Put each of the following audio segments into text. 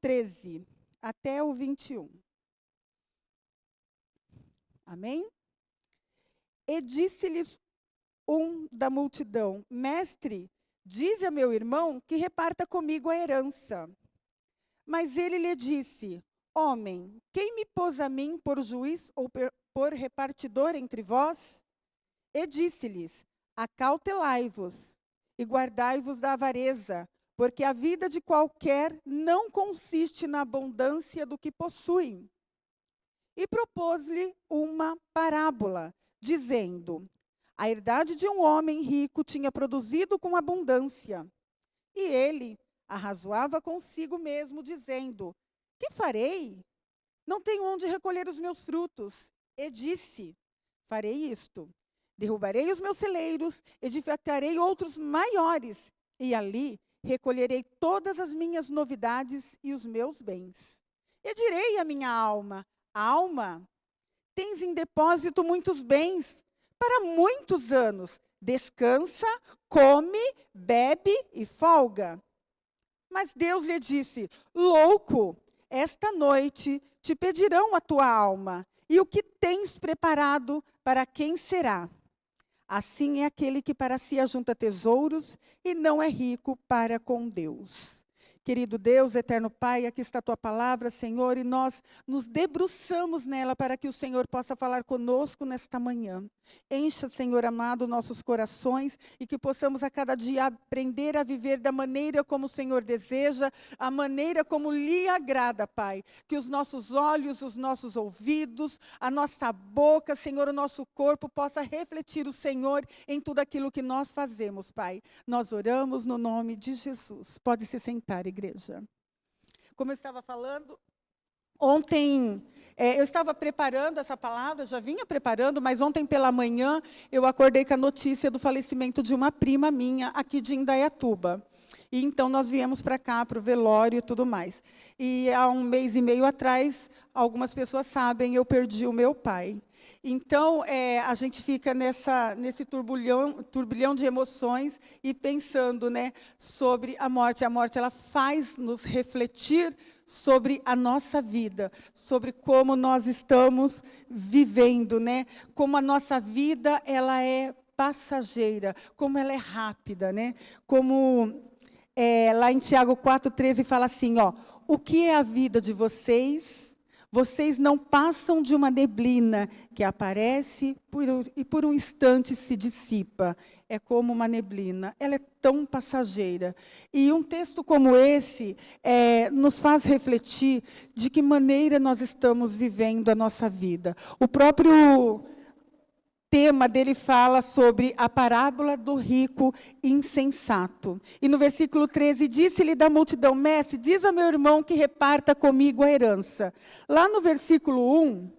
13 até o 21. Amém? E disse-lhes um da multidão: Mestre, dize a meu irmão que reparta comigo a herança. Mas ele lhe disse: Homem, quem me pôs a mim por juiz ou por repartidor entre vós? E disse-lhes: Acautelai-vos e guardai-vos da avareza, porque a vida de qualquer não consiste na abundância do que possui. E propôs-lhe uma parábola, dizendo: A herdade de um homem rico tinha produzido com abundância. E ele arrazoava consigo mesmo, dizendo: Que farei? Não tenho onde recolher os meus frutos. E disse: Farei isto: derrubarei os meus celeiros, edificarei outros maiores, e ali recolherei todas as minhas novidades e os meus bens. E direi à minha alma: Alma, tens em depósito muitos bens para muitos anos. Descansa, come, bebe e folga. Mas Deus lhe disse: Louco, esta noite te pedirão a tua alma, e o que tens preparado, para quem será? Assim é aquele que para si ajunta tesouros e não é rico para com Deus. Querido Deus, eterno Pai, aqui está a tua palavra, Senhor, e nós nos debruçamos nela para que o Senhor possa falar conosco nesta manhã. Encha, Senhor amado, nossos corações e que possamos a cada dia aprender a viver da maneira como o Senhor deseja, a maneira como lhe agrada, Pai. Que os nossos olhos, os nossos ouvidos, a nossa boca, Senhor, o nosso corpo possa refletir o Senhor em tudo aquilo que nós fazemos, Pai. Nós oramos no nome de Jesus. Pode se sentar, igreja. Como eu estava falando, ontem eu estava preparando essa palavra, já vinha preparando, mas ontem pela manhã eu acordei com a notícia do falecimento de uma prima minha aqui de Indaiatuba. E então nós viemos para cá, para o velório e tudo mais. E há 1 mês e meio atrás, algumas pessoas sabem, eu perdi o meu pai. Então, a gente fica nesse turbilhão de emoções e pensando, né, sobre a morte. A morte, ela faz nos refletir sobre a nossa vida, sobre como nós estamos vivendo, né? Como a nossa vida, ela é passageira, como ela é rápida, né? Como lá em Tiago 4,13 fala assim, ó, o que é a vida de vocês? Vocês não passam de uma neblina que aparece e por um instante se dissipa. É como uma neblina, ela é tão passageira. E um texto como esse nos faz refletir de que maneira nós estamos vivendo a nossa vida. O próprio tema dele fala sobre a parábola do rico insensato. E no versículo 13, disse-lhe da multidão: Mestre, diz ao meu irmão que reparta comigo a herança. Lá no versículo 1,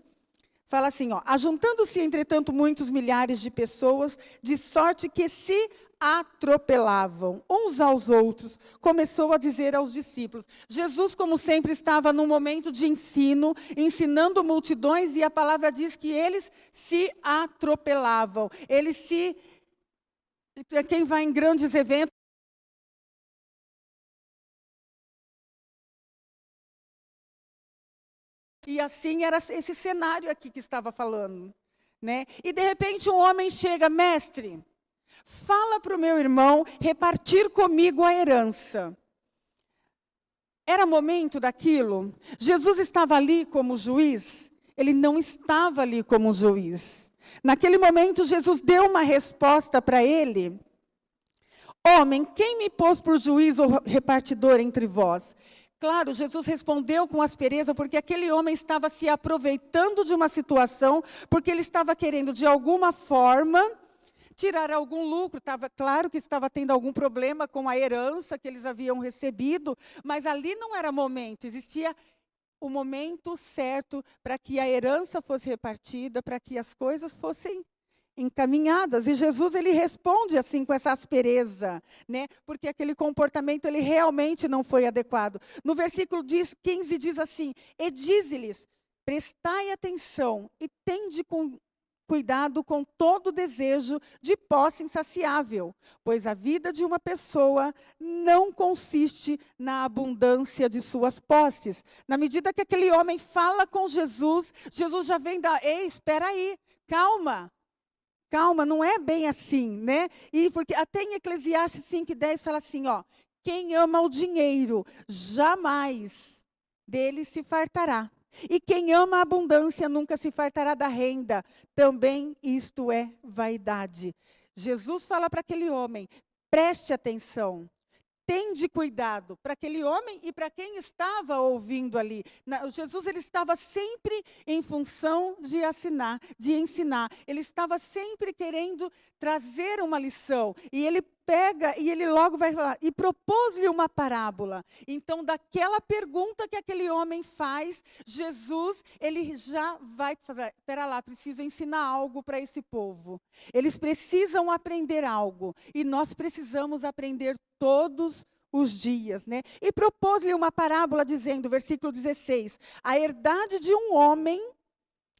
fala assim, ó, ajuntando-se, entretanto, muitos milhares de pessoas, de sorte que se atropelavam uns aos outros, começou a dizer aos discípulos. Jesus, como sempre, estava num momento de ensino, ensinando multidões, e a palavra diz que eles se atropelavam. Quem vai em grandes eventos, e assim era esse cenário aqui que estava falando, né? E de repente um homem chega: Mestre, fala para o meu irmão repartir comigo a herança. Era momento daquilo? Jesus estava ali como juiz? Ele não estava ali como juiz. Naquele momento, Jesus deu uma resposta para ele. Homem, quem me pôs por juiz ou repartidor entre vós? Claro, Jesus respondeu com aspereza, porque aquele homem estava se aproveitando de uma situação, porque ele estava querendo, de alguma forma, tirar algum lucro. Estava claro que estava tendo algum problema com a herança que eles haviam recebido, mas ali não era momento, existia o momento certo para que a herança fosse repartida, para que as coisas fossem encaminhadas. E Jesus, ele responde assim com essa aspereza, né? Porque aquele comportamento, ele realmente não foi adequado. No versículo 15 diz assim: e diz-lhes, prestai atenção e tende cuidado com todo desejo de posse insaciável, pois a vida de uma pessoa não consiste na abundância de suas posses. Na medida que aquele homem fala com Jesus, Jesus já vem dar, ei, espera aí, calma. Calma, não é bem assim, né? E porque até em Eclesiastes 5:10 fala assim, ó, quem ama o dinheiro jamais dele se fartará. E quem ama a abundância nunca se fartará da renda. Também isto é vaidade. Jesus fala para aquele homem, preste atenção. Tende cuidado para aquele homem e para quem estava ouvindo ali. Jesus ele estava sempre em função de ensinar. Ele estava sempre querendo trazer uma lição. E ele pega e ele logo vai falar, e propôs-lhe uma parábola. Então, daquela pergunta que aquele homem faz, Jesus, ele já vai fazer, espera lá, preciso ensinar algo para esse povo. Eles precisam aprender algo. E nós precisamos aprender todos os dias, né? E propôs-lhe uma parábola dizendo, versículo 16, a herdade de um homem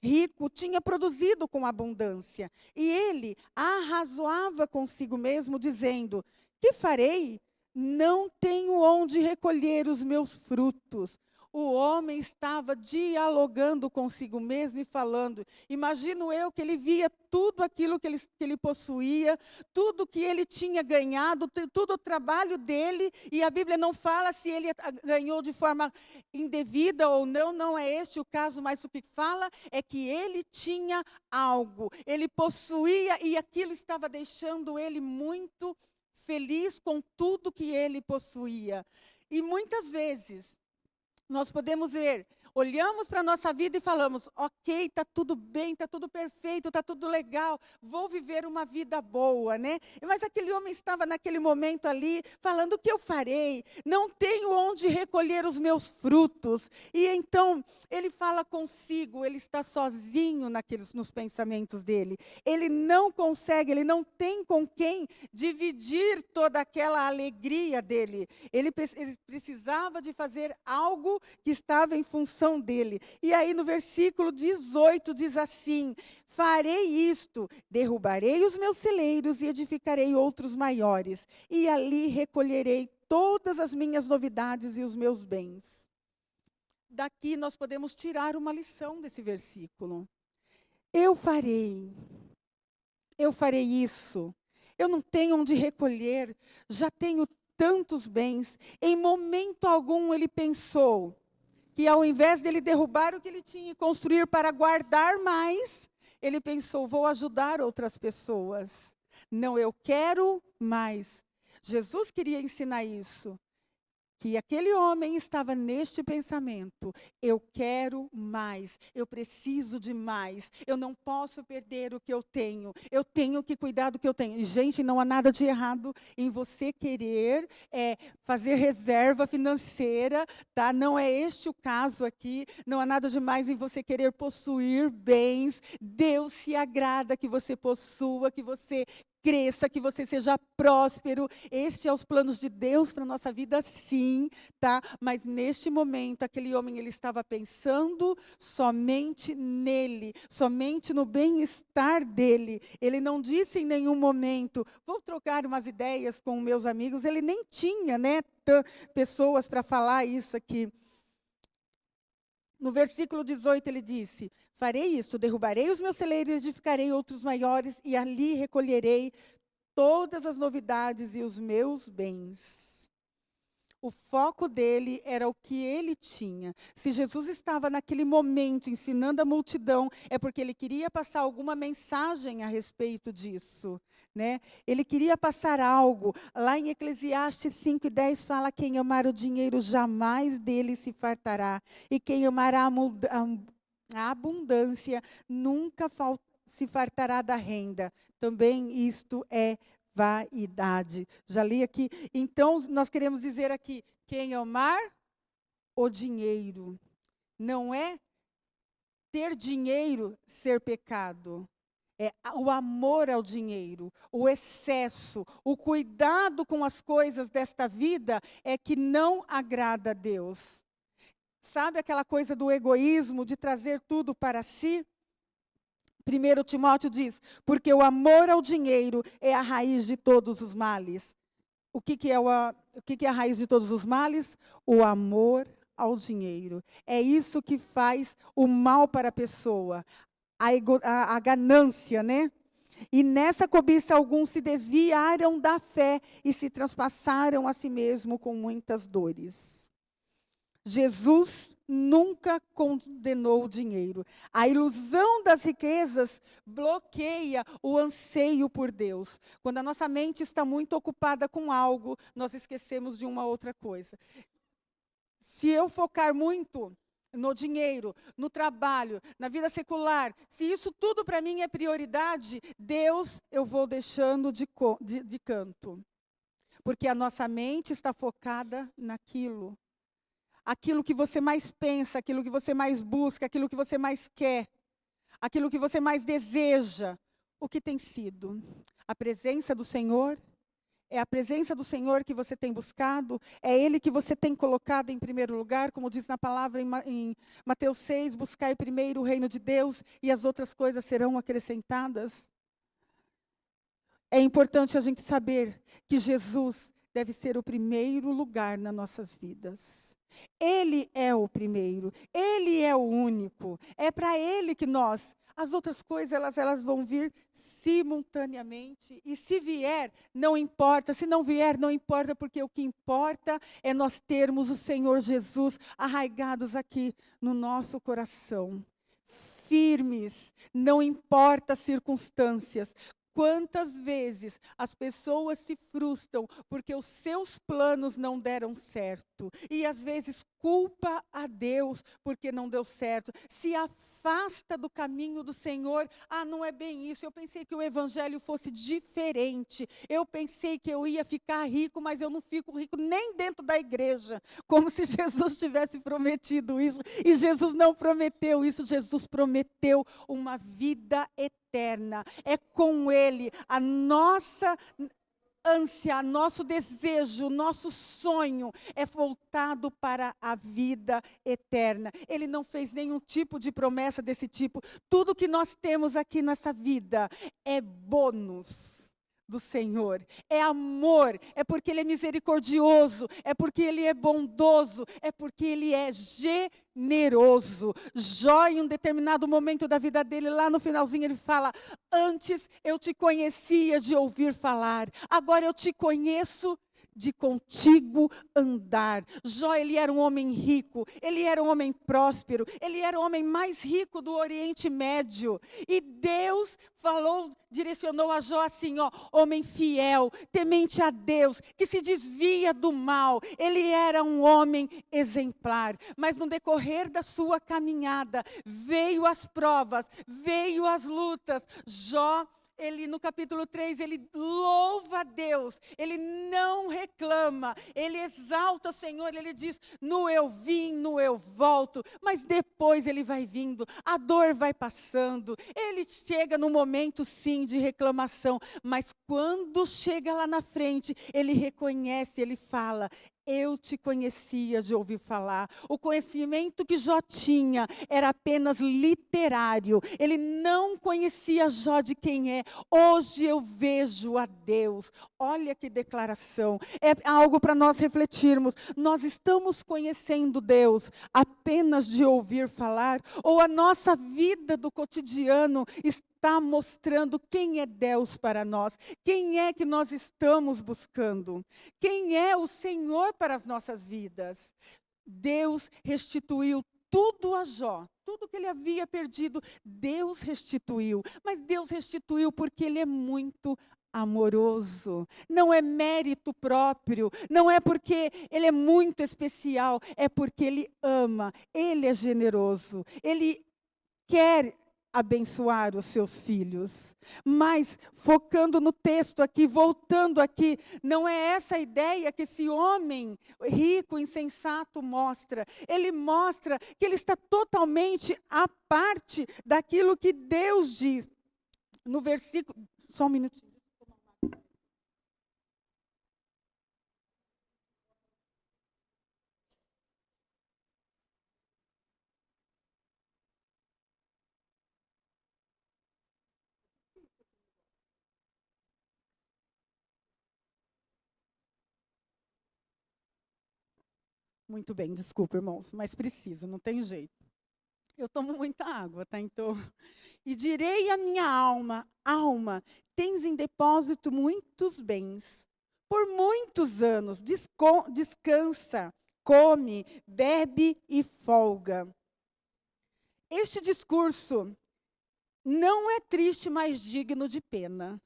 rico tinha produzido com abundância, e ele arrazoava consigo mesmo, dizendo, que farei? Não tenho onde recolher os meus frutos. O homem estava dialogando consigo mesmo e falando. Imagino eu que ele via tudo aquilo que ele possuía, tudo que ele tinha ganhado, tudo o trabalho dele, e a Bíblia não fala se ele ganhou de forma indevida ou não, não é este o caso, mas o que fala é que ele tinha algo, ele possuía e aquilo estava deixando ele muito feliz com tudo que ele possuía. E muitas vezes, nós podemos ver, olhamos para a nossa vida e falamos, ok, está tudo bem, está tudo perfeito, está tudo legal, vou viver uma vida boa, né? Mas aquele homem estava naquele momento ali, falando, o que eu farei? Não tenho onde recolher os meus frutos. E então, ele fala consigo, ele está sozinho nos pensamentos dele. Ele não consegue, ele não tem com quem dividir toda aquela alegria dele. Ele precisava de fazer algo que estava em função dele. E aí no versículo 18 diz assim, farei isto, derrubarei os meus celeiros e edificarei outros maiores, e ali recolherei todas as minhas novidades e os meus bens. Daqui nós podemos tirar uma lição desse versículo. Eu farei isso, eu não tenho onde recolher, já tenho tantos bens. Em momento algum ele pensou que ao invés dele derrubar o que ele tinha e construir para guardar mais, ele pensou, vou ajudar outras pessoas. Não, eu quero mais. Jesus queria ensinar isso. Que aquele homem estava neste pensamento, eu quero mais, eu preciso de mais, eu não posso perder o que eu tenho que cuidar do que eu tenho. E, gente, não há nada de errado em você querer fazer reserva financeira, tá? Não é este o caso aqui, não há nada de mais em você querer possuir bens. Deus se agrada que você possua, que você cresça, que você seja próspero. Este é os planos de Deus para a nossa vida, sim, tá? Mas neste momento, aquele homem, ele estava pensando somente nele, somente no bem-estar dele. Ele não disse em nenhum momento, vou trocar umas ideias com meus amigos. Ele nem tinha, né, pessoas para falar isso aqui. No versículo 18 ele disse, farei isso, derrubarei os meus celeiros, edificarei outros maiores, e ali recolherei todas as novidades e os meus bens. O foco dele era o que ele tinha. Se Jesus estava naquele momento ensinando a multidão, é porque ele queria passar alguma mensagem a respeito disso, né? Ele queria passar algo. Lá em Eclesiastes 5:10 fala, quem amar o dinheiro jamais dele se fartará. E quem amar a abundância nunca se fartará da renda. Também isto é vaidade. Já li aqui. Então, nós queremos dizer aqui, quem amar o dinheiro. Não é ter dinheiro ser pecado. É o amor ao dinheiro, o excesso, o cuidado com as coisas desta vida é que não agrada a Deus. Sabe aquela coisa do egoísmo, de trazer tudo para si? 1 Timóteo diz, porque o amor ao dinheiro é a raiz de todos os males. O que é a raiz de todos os males? O amor ao dinheiro. É isso que faz o mal para a pessoa, a ganância, né? E nessa cobiça alguns se desviaram da fé e se transpassaram a si mesmo com muitas dores. Jesus nunca condenou o dinheiro. A ilusão das riquezas bloqueia o anseio por Deus. Quando a nossa mente está muito ocupada com algo, nós esquecemos de uma outra coisa. Se eu focar muito no dinheiro, no trabalho, na vida secular, se isso tudo para mim é prioridade, Deus eu vou deixando de canto. Porque a nossa mente está focada naquilo. Aquilo que você mais pensa, aquilo que você mais busca, aquilo que você mais quer, aquilo que você mais deseja. O que tem sido? A presença do Senhor? É a presença do Senhor que você tem buscado? É Ele que você tem colocado em primeiro lugar? Como diz na palavra em Mateus 6, buscai primeiro o reino de Deus e as outras coisas serão acrescentadas? É importante a gente saber que Jesus deve ser o primeiro lugar nas nossas vidas. Ele é o primeiro, Ele é o único. É para Ele que as outras coisas, elas vão vir simultaneamente. E se vier, não importa. Se não vier, não importa, porque o que importa é nós termos o Senhor Jesus arraigados aqui no nosso coração. Firmes, não importa as circunstâncias. Quantas vezes as pessoas se frustram porque os seus planos não deram certo. E às vezes culpa a Deus porque não deu certo. Se afasta do caminho do Senhor. Ah, não é bem isso. Eu pensei que o evangelho fosse diferente. Eu pensei que eu ia ficar rico, mas eu não fico rico nem dentro da igreja. Como se Jesus tivesse prometido isso. E Jesus não prometeu isso. Jesus prometeu uma vida eterna. É com Ele a nossa ânsia, nosso desejo, nosso sonho é voltado para a vida eterna. Ele não fez nenhum tipo de promessa desse tipo. Tudo que nós temos aqui nessa vida é bônus do Senhor, é amor, é porque Ele é misericordioso, é porque Ele é bondoso, é porque Ele é generoso. Jó, em um determinado momento da vida dele, lá no finalzinho, ele fala: antes eu te conhecia de ouvir falar, agora eu te conheço de contigo andar. Jó, ele era um homem rico, ele era um homem próspero, ele era o homem mais rico do Oriente Médio. E Deus direcionou a Jó assim, homem fiel, temente a Deus, que se desvia do mal. Ele era um homem exemplar, mas no decorrer da sua caminhada, veio as provas, veio as lutas. Jó, ele no capítulo 3, ele louva a Deus, ele não reclama, ele exalta o Senhor, ele diz, no eu vim, no eu volto, mas depois ele vai vindo, a dor vai passando, ele chega no momento sim de reclamação, mas quando chega lá na frente, ele reconhece, ele fala, eu te conhecia de ouvir falar. O conhecimento que Jó tinha era apenas literário. Ele não conhecia Jó de quem é. Hoje eu vejo a Deus. Olha que declaração. É algo para nós refletirmos. Nós estamos conhecendo Deus apenas de ouvir falar? Ou a nossa vida do cotidiano está mostrando quem é Deus para nós? Quem é que nós estamos buscando? Quem é o Senhor para as nossas vidas? Deus restituiu tudo a Jó. Tudo que ele havia perdido, Deus restituiu. Mas Deus restituiu porque Ele é muito amoroso. Não é mérito próprio. Não é porque Ele é muito especial. É porque Ele ama. Ele é generoso. Ele quer abençoar os seus filhos. Mas, focando no texto aqui, voltando aqui, não é essa a ideia que esse homem rico, insensato mostra. Ele mostra que ele está totalmente à parte daquilo que Deus diz. No versículo... Só um minutinho. Muito bem, desculpa, irmãos, mas preciso, não tem jeito. Eu tomo muita água, tá? Então, e direi à minha alma, alma, tens em depósito muitos bens. Por muitos anos, descansa, come, bebe e folga. Este discurso não é triste, mas digno de pena.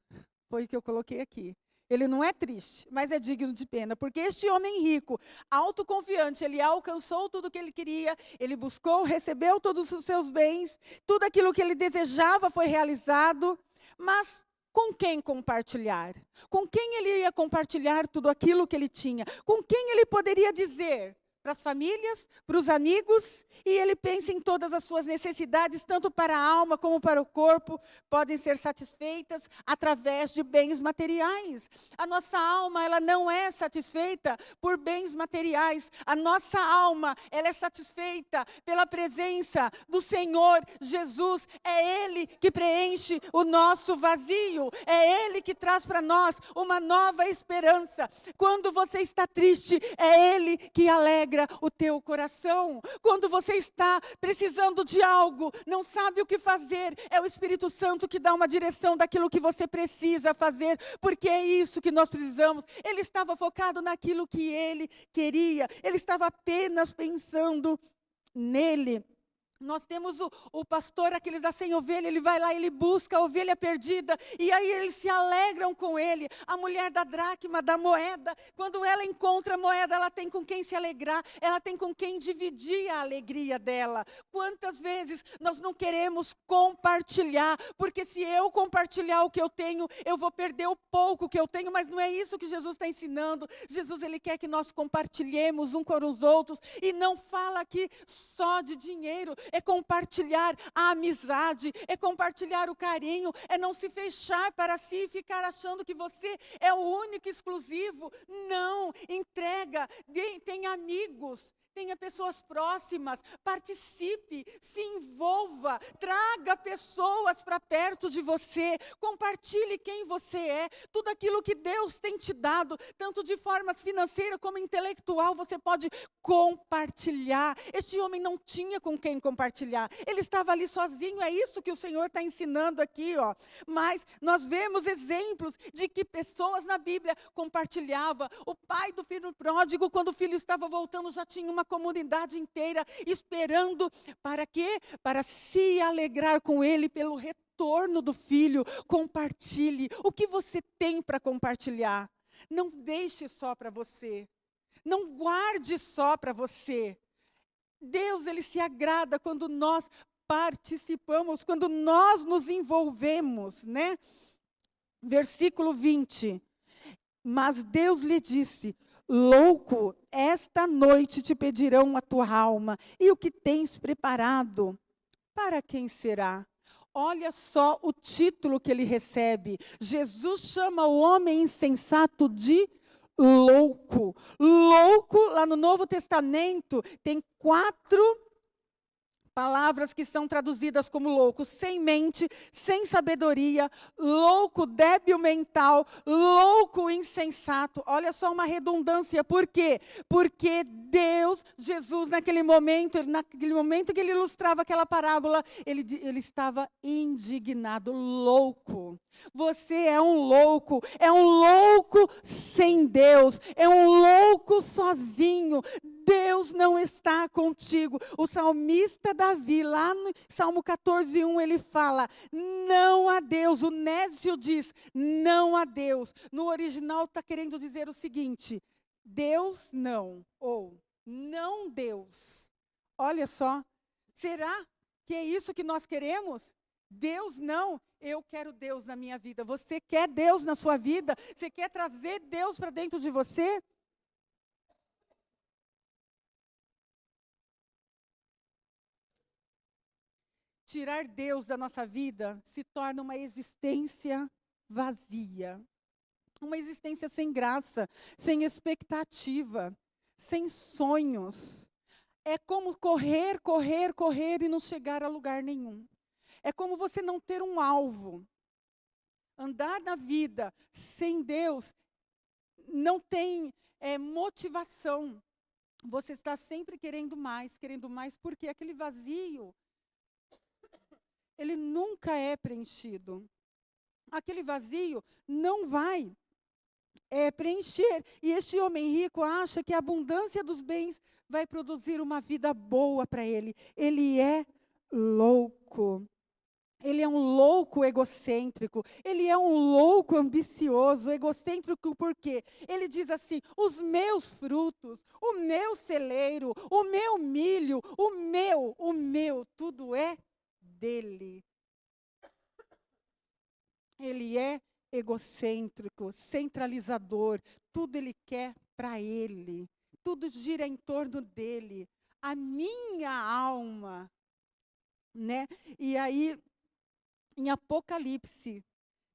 Foi o que eu coloquei aqui. Ele não é triste, mas é digno de pena, porque este homem rico, autoconfiante, ele alcançou tudo o que ele queria, ele buscou, recebeu todos os seus bens, tudo aquilo que ele desejava foi realizado, mas com quem compartilhar? Com quem ele ia compartilhar tudo aquilo que ele tinha? Com quem ele poderia dizer? Para as famílias, para os amigos, e ele pensa em todas as suas necessidades, tanto para a alma como para o corpo, podem ser satisfeitas através de bens materiais. A nossa alma, ela não é satisfeita por bens materiais. A nossa alma, ela é satisfeita pela presença do Senhor Jesus. É Ele que preenche o nosso vazio. É Ele que traz para nós uma nova esperança. Quando você está triste, é Ele que alegra o teu coração. Quando você está precisando de algo, não sabe o que fazer, é o Espírito Santo que dá uma direção daquilo que você precisa fazer, porque é isso que nós precisamos. Ele estava focado naquilo que ele queria, ele estava apenas pensando nele. Nós temos o pastor, aqueles da sem ovelha, ele vai lá, ele busca a ovelha perdida, e aí eles se alegram com ele. A mulher da dracma, da moeda, quando ela encontra a moeda, ela tem com quem se alegrar, ela tem com quem dividir a alegria dela. Quantas vezes nós não queremos compartilhar, porque se eu compartilhar o que eu tenho, eu vou perder o pouco que eu tenho, mas não é isso que Jesus está ensinando. Jesus, ele quer que nós compartilhemos um com os outros, e não fala aqui só de dinheiro, é compartilhar a amizade, é compartilhar o carinho, é não se fechar para si e ficar achando que você é o único exclusivo. Não, entrega, tem amigos. Tenha pessoas próximas, participe, se envolva, traga pessoas para perto de você, compartilhe quem você é, tudo aquilo que Deus tem te dado, tanto de forma financeira como intelectual, você pode compartilhar. Este homem não tinha com quem compartilhar, ele estava ali sozinho, é isso que o Senhor está ensinando aqui, ó. Mas nós vemos exemplos de que pessoas na Bíblia compartilhavam. O pai do filho pródigo, quando o filho estava voltando, já tinha uma comunidade inteira esperando para quê? Para se alegrar com ele pelo retorno do filho. Compartilhe o que você tem para compartilhar. Não deixe só para você. Não guarde só para você. Deus, ele se agrada quando nós participamos, quando nós nos envolvemos, né? Versículo 20. Mas Deus lhe disse: louco, esta noite te pedirão a tua alma, e o que tens preparado, para quem será? Olha só o título que ele recebe. Jesus chama o homem insensato de louco. Louco, lá no Novo Testamento, tem 4 palavras que são traduzidas como louco: sem mente, sem sabedoria, louco, débil mental, louco, insensato. Olha só uma redundância, por quê? Porque Deus, Jesus, naquele momento que ele ilustrava aquela parábola, ele estava indignado, louco. Você é um louco sem Deus, é um louco sozinho. Deus não está contigo. O salmista Davi, lá no Salmo 14:1, ele fala: não a Deus. O Nésio diz: não a Deus. No original está querendo dizer o seguinte: Deus não, ou não Deus. Olha só, será que é isso que nós queremos? Deus não, eu quero Deus na minha vida. Você quer Deus na sua vida? Você quer trazer Deus para dentro de você? Tirar Deus da nossa vida se torna uma existência vazia. Uma existência sem graça, sem expectativa, sem sonhos. É como correr, correr, correr e não chegar a lugar nenhum. É como você não ter um alvo. Andar na vida sem Deus não tem motivação. você está sempre querendo mais, porque aquele vazio, ele nunca é preenchido. Aquele vazio não vai preencher. E este homem rico acha que a abundância dos bens vai produzir uma vida boa para ele. Ele é louco. Ele é um louco egocêntrico, ele é um louco ambicioso, egocêntrico por quê? Ele diz assim, os meus frutos, o meu celeiro, o meu milho, o meu, tudo é dele. Ele é egocêntrico, centralizador, tudo ele quer para ele, tudo gira em torno dele, a minha alma, né? E aí, em Apocalipse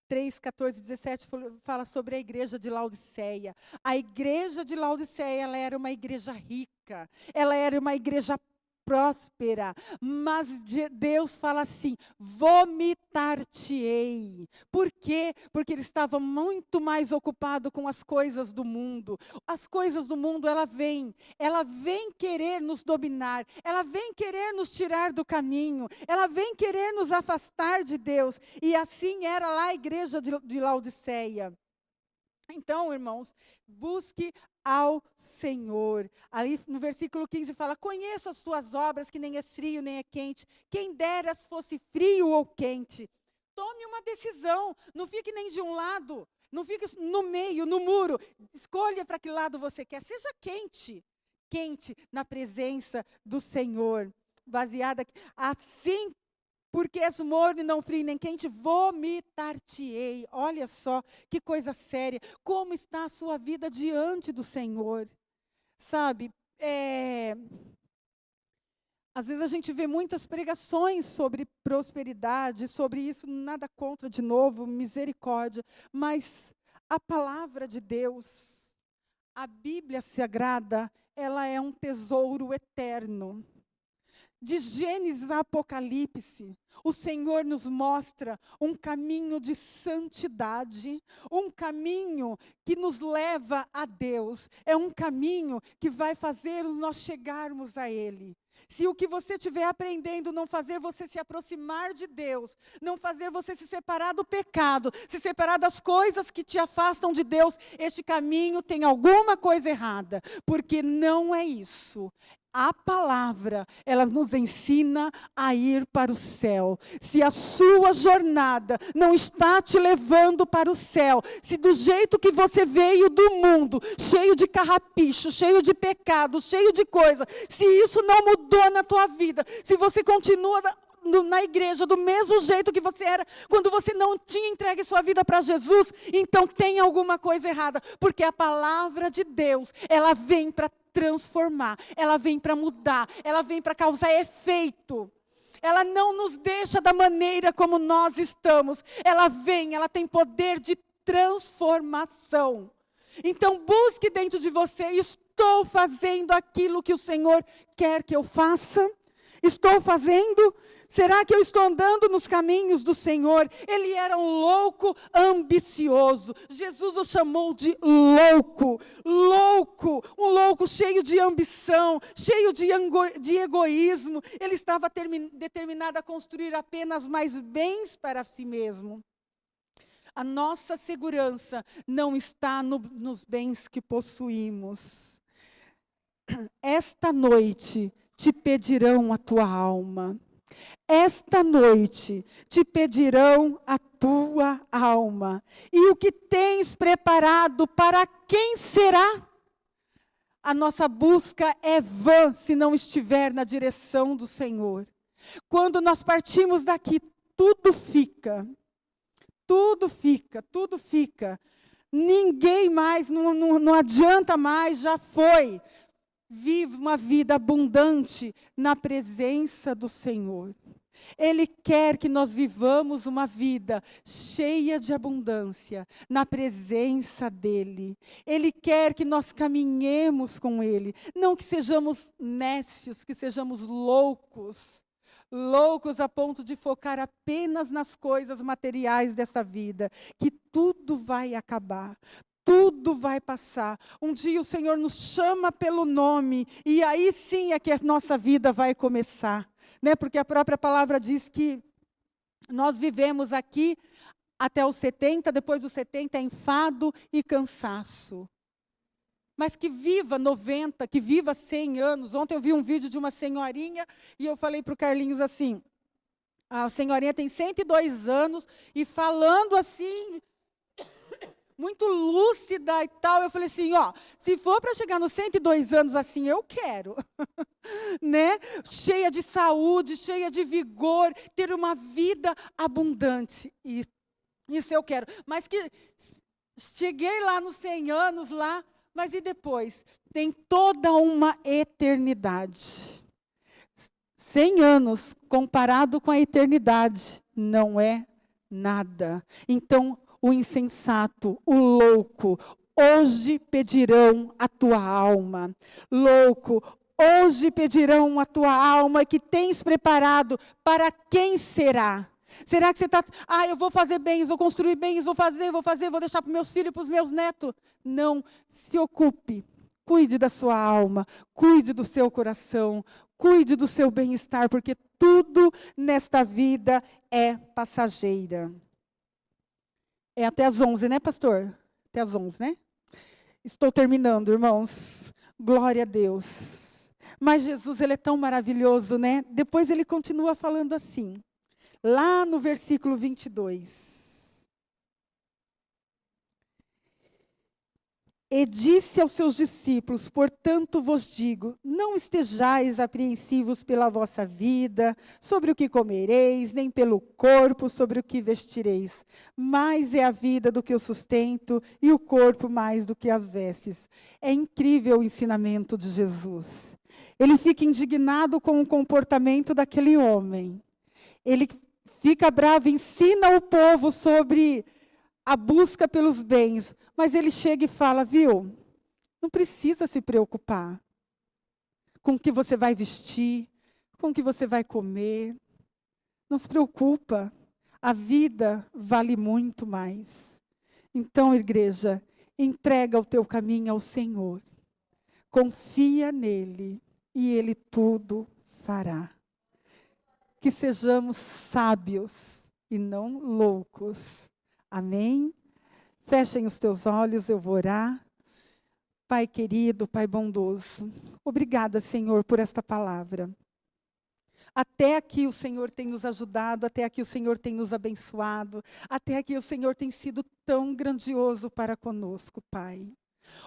3, 14, 17, fala sobre a igreja de Laodiceia. A igreja de Laodiceia, ela era uma igreja rica, ela era uma igreja próspera, mas Deus fala assim, vomitar-te-ei. Por quê? Porque ele estava muito mais ocupado com as coisas do mundo. As coisas do mundo, ela vem querer nos dominar, ela vem querer nos tirar do caminho, ela vem querer nos afastar de Deus. E assim era lá a igreja de Laodiceia. Então, irmãos, busque ao Senhor. Ali no versículo 15 fala, conheço as tuas obras, que nem é frio, nem é quente. Quem dera se fosse frio ou quente. Tome uma decisão, não fique nem de um lado, não fique no meio, no muro. Escolha para que lado você quer, seja quente. Quente na presença do Senhor. Baseada assim, porque és morno e não frio nem quente, vomitar-te-ei. Olha só, que coisa séria. Como está a sua vida diante do Senhor? Sabe, às vezes a gente vê muitas pregações sobre prosperidade, sobre isso, nada contra, de novo, misericórdia. Mas a palavra de Deus, a Bíblia Sagrada, ela é um tesouro eterno. De Gênesis a Apocalipse, o Senhor nos mostra um caminho de santidade, um caminho que nos leva a Deus. É um caminho que vai fazer nós chegarmos a Ele. Se o que você estiver aprendendo não fazer você se aproximar de Deus, não fazer você se separar do pecado, se separar das coisas que te afastam de Deus, este caminho tem alguma coisa errada, porque não é isso. A palavra, ela nos ensina a ir para o céu. Se a sua jornada não está te levando para o céu, se do jeito que você veio do mundo, cheio de carrapicho, cheio de pecado, cheio de coisa, se isso não mudou na tua vida, se você continua na igreja do mesmo jeito que você era, quando você não tinha entregue sua vida para Jesus, então tem alguma coisa errada, porque a palavra de Deus, ela vem para transformar, ela vem para mudar, ela vem para causar efeito. Ela não nos deixa da maneira como nós estamos. Ela vem, ela tem poder de transformação. Então busque dentro de você, estou fazendo aquilo que o Senhor quer que eu faça? Estou fazendo? Será que eu estou andando nos caminhos do Senhor? Ele era um louco ambicioso. Jesus o chamou de louco. Louco. Um louco cheio de ambição, cheio de egoísmo. Ele estava determinado a construir apenas mais bens para si mesmo. A nossa segurança não está nos bens que possuímos. Esta noite te pedirão a tua alma. Esta noite te pedirão a tua alma. E o que tens preparado, para quem será? A nossa busca é vã se não estiver na direção do Senhor. Quando nós partimos daqui, tudo fica. Tudo fica, tudo fica. Ninguém mais, não adianta mais, já foi. Vive uma vida abundante na presença do Senhor. Ele quer que nós vivamos uma vida cheia de abundância na presença dEle. Ele quer que nós caminhemos com Ele. Não que sejamos nécios, que sejamos loucos. Loucos a ponto de focar apenas nas coisas materiais dessa vida. Que tudo vai acabar. tudo vai passar. Um dia o Senhor nos chama pelo nome, e aí sim é que a nossa vida vai começar. Né? Porque a própria palavra diz que nós vivemos aqui até os 70, depois dos 70 é enfado e cansaço. Mas que viva 90, que viva 100 anos. Ontem eu vi um vídeo de uma senhorinha e eu falei para o Carlinhos assim, a senhorinha tem 102 anos e falando assim, muito lúcida e tal. Eu falei assim, ó, se for para chegar nos 102 anos assim, eu quero. Né? Cheia de saúde, cheia de vigor, ter uma vida abundante. Isso eu quero. Mas que cheguei lá nos 100 anos lá, mas e depois? Tem toda uma eternidade. 100 anos comparado com a eternidade não é nada. Então, o insensato, o louco, hoje pedirão a tua alma. Louco, hoje pedirão a tua alma que tens preparado, para quem será? Será que você está, eu vou fazer bens, vou construir bens, vou deixar para os meus filhos, para os meus netos? Não, se ocupe, cuide da sua alma, cuide do seu coração, cuide do seu bem-estar, porque tudo nesta vida é passageira. É até às 11, né, pastor? Até às 11, né? Estou terminando, irmãos. Glória a Deus. Mas Jesus, ele é tão maravilhoso, né? Depois ele continua falando assim. Lá no versículo 22. E disse aos seus discípulos, portanto vos digo, não estejais apreensivos pela vossa vida, sobre o que comereis, nem pelo corpo, sobre o que vestireis. Mais é a vida do que o sustento, e o corpo mais do que as vestes. É incrível o ensinamento de Jesus. Ele fica indignado com o comportamento daquele homem. Ele fica bravo, ensina o povo sobre a busca pelos bens, mas ele chega e fala, viu, não precisa se preocupar com o que você vai vestir, com o que você vai comer, não se preocupa, a vida vale muito mais. Então, igreja, entrega o teu caminho ao Senhor, confia nele e ele tudo fará. Que sejamos sábios e não loucos. Amém? Fechem os teus olhos, eu vou orar. Pai querido, Pai bondoso, obrigada, Senhor, por esta palavra. Até aqui o Senhor tem nos ajudado, até aqui o Senhor tem nos abençoado, até aqui o Senhor tem sido tão grandioso para conosco, Pai.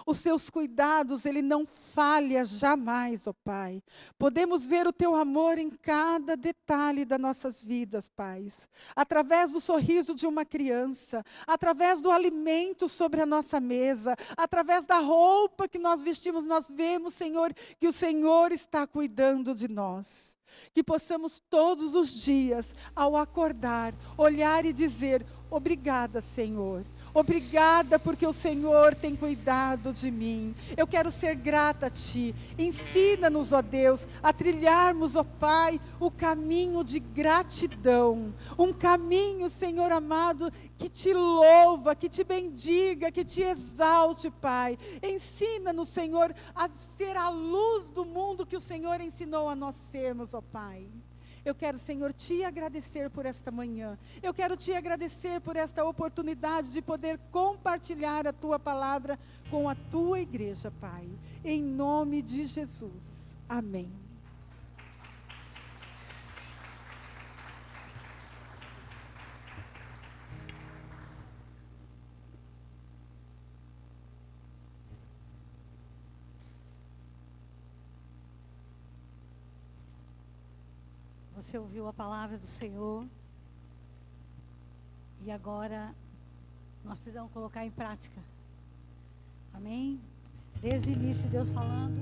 Os seus cuidados, Ele não falha jamais, ó Pai. Podemos ver o Teu amor em cada detalhe das nossas vidas, Pai. Através do sorriso de uma criança, através do alimento sobre a nossa mesa, através da roupa que nós vestimos, nós vemos, Senhor, que o Senhor está cuidando de nós. Que possamos todos os dias, ao acordar, olhar e dizer, obrigada, Senhor. Obrigada porque o Senhor tem cuidado de mim. Eu quero ser grata a Ti. Ensina-nos, ó Deus, a trilharmos, ó Pai, o caminho de gratidão. Um caminho, Senhor amado, que Te louva, que Te bendiga, que Te exalte, Pai. Ensina-nos, Senhor, a ser a luz do mundo que o Senhor ensinou a nós sermos, ó Pai. Eu quero, Senhor, Te agradecer por esta manhã. Eu quero Te agradecer por esta oportunidade de poder compartilhar a Tua palavra com a Tua igreja, Pai. Em nome de Jesus. Amém. Você ouviu a palavra do Senhor e agora nós precisamos colocar em prática. Amém? Desde o início, Deus falando,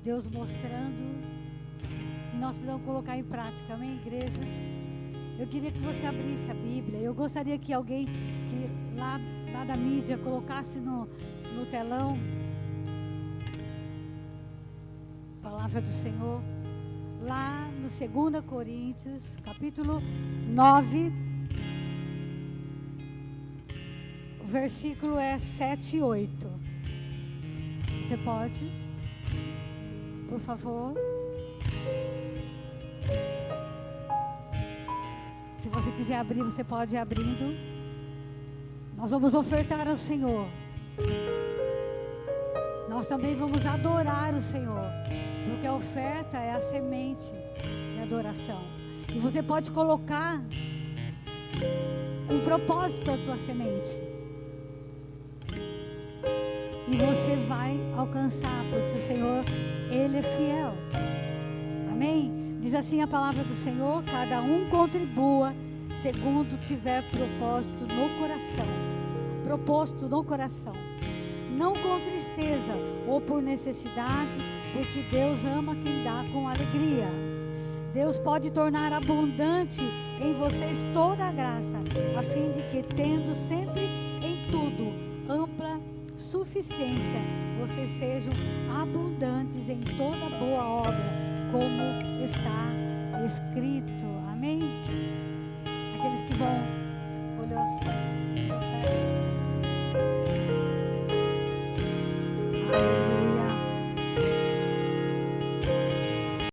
Deus mostrando, e nós precisamos colocar em prática. Amém, igreja? Eu queria que você abrisse a Bíblia. Eu gostaria que alguém que lá da mídia colocasse no telão a palavra do Senhor. Lá no 2 Coríntios, capítulo 9, O versículo é 7 e 8. Você pode? Por favor. Se você quiser abrir, você pode ir abrindo. Nós vamos ofertar ao Senhor. Nós também vamos adorar o Senhor. Porque a oferta é a semente da adoração. E você pode colocar um propósito da tua semente. E você vai alcançar, porque o Senhor, Ele é fiel. Amém? Diz assim a palavra do Senhor: cada um contribua segundo tiver propósito no coração. Proposto no coração. Não com tristeza ou por necessidade, porque Deus ama quem dá com alegria. Deus pode tornar abundante em vocês toda a graça, a fim de que, tendo sempre em tudo ampla suficiência, vocês sejam abundantes em toda boa obra, como está escrito. Amém? Aqueles que vão olhar o Senhor.